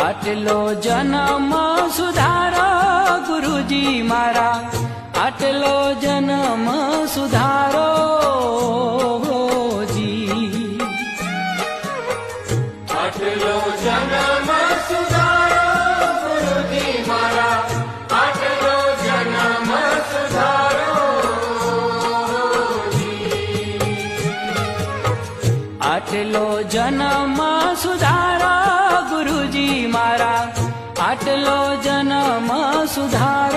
આટલો જન્મ સુધારો ગુરુજી મારા, આટલો જન્મ સુધારો જી, આટલો જન્મ સુધારો ગુરુજી મારા, આટલો જન્મ સુધારો આટલો જન્મ સુધારો ગુરુજી મારા, આટલો જન્મ સુધારો